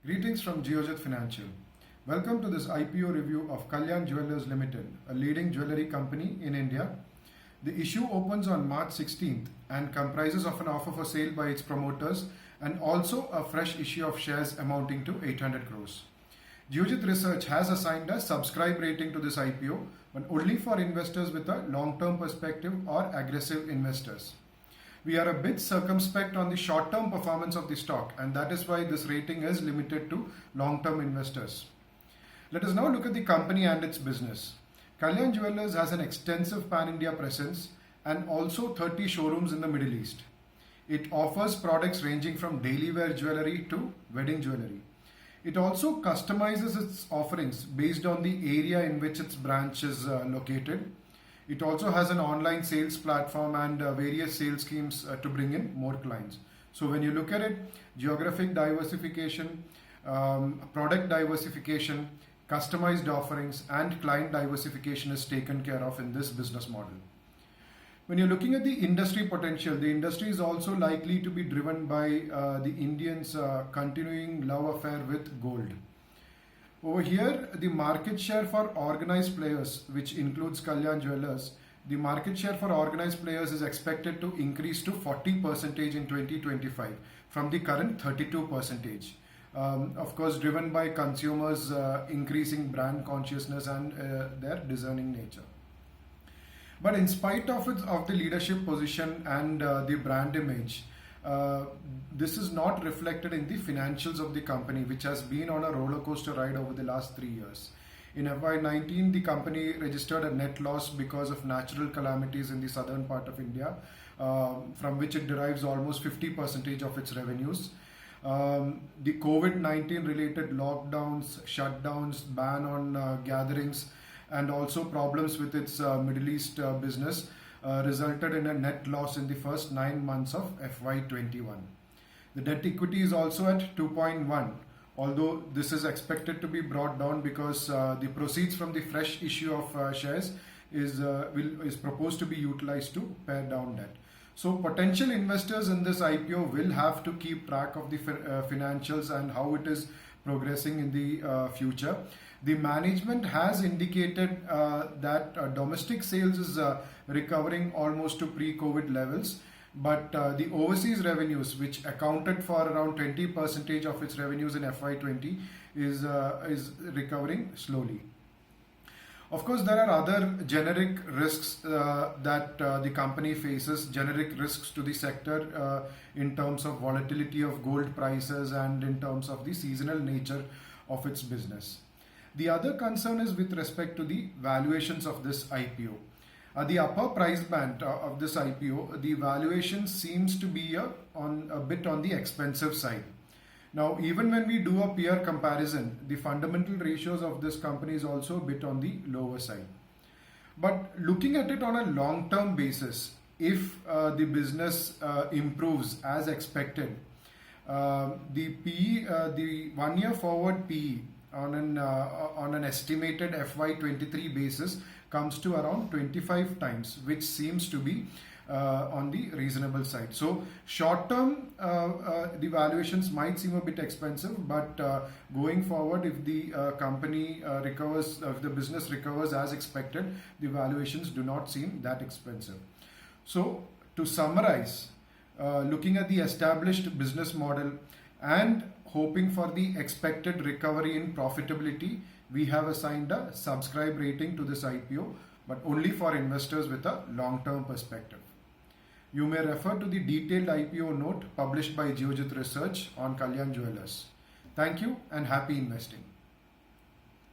Greetings from Geojit Financial. Welcome to this IPO review of Kalyan Jewellers Limited, a leading jewellery company in India. The issue opens on March 16th and comprises of an offer for sale by its promoters and also a fresh issue of shares amounting to 800 crores. Geojit Research has assigned a subscribe rating to this IPO, but only for investors with a long-term perspective or aggressive investors. We are a bit circumspect on the short-term performance of the stock, and that is why this rating is limited to long-term investors. Let us now look at the company and its business. Kalyan Jewellers has an extensive pan-India presence and also 30 showrooms in the Middle East. It offers products ranging from daily wear jewellery to wedding jewellery. It also customizes its offerings based on the area in which its branch is located. It also has an online sales platform and various sales schemes to bring in more clients. So when you look at it, geographic diversification, product diversification, customized offerings and client diversification is taken care of in this business model. When you're looking at the industry potential, the industry is also likely to be driven by the Indians' continuing love affair with gold. Over here, the market share for organized players, which includes Kalyan Jewellers, the market share for organized players is expected to increase to 40% in 2025 from the current 32%. Of course, driven by consumers' increasing brand consciousness and their discerning nature. But in spite of the leadership position and the brand image, this is not reflected in the financials of the company, which has been on a roller coaster ride over the last 3 years. In FY19, the company registered a net loss because of natural calamities in the southern part of India, from which it derives almost 50% of its revenues. The COVID-19 related lockdowns, shutdowns, ban on gatherings, and also problems with its Middle East business resulted in a net loss in the first 9 months of FY21. The debt equity is also at 2.1, although this is expected to be brought down because the proceeds from the fresh issue of shares is proposed to be utilized to pare down debt. So potential investors in this IPO will have to keep track of the financials and how it is progressing in the future. The management has indicated that domestic sales is recovering almost to pre-COVID levels, but the overseas revenues, which accounted for around 20% of its revenues in FY20, is recovering slowly. Of course, there are other generic risks that the company faces, generic risks to the sector in terms of volatility of gold prices and in terms of the seasonal nature of its business. The other concern is with respect to the valuations of this IPO. The upper price band of this IPO, the valuation seems to be a bit on the expensive side. Now, even when we do a peer comparison, the fundamental ratios of this company is also a bit on the lower side. But looking at it on a long-term basis, if the business improves as expected, the PE, the 1 year forward PE on an estimated FY23 basis comes to around 25 times, which seems to be on the reasonable side. So short term, the valuations might seem a bit expensive, but going forward, if the company recovers, if the business recovers as expected, the valuations do not seem that expensive. So to summarize, looking at the established business model and hoping for the expected recovery in profitability, we have assigned a subscribe rating to this IPO, but only for investors with a long-term perspective. You may refer to the detailed IPO note published by Geojit Research on Kalyan Jewellers. Thank you and happy investing.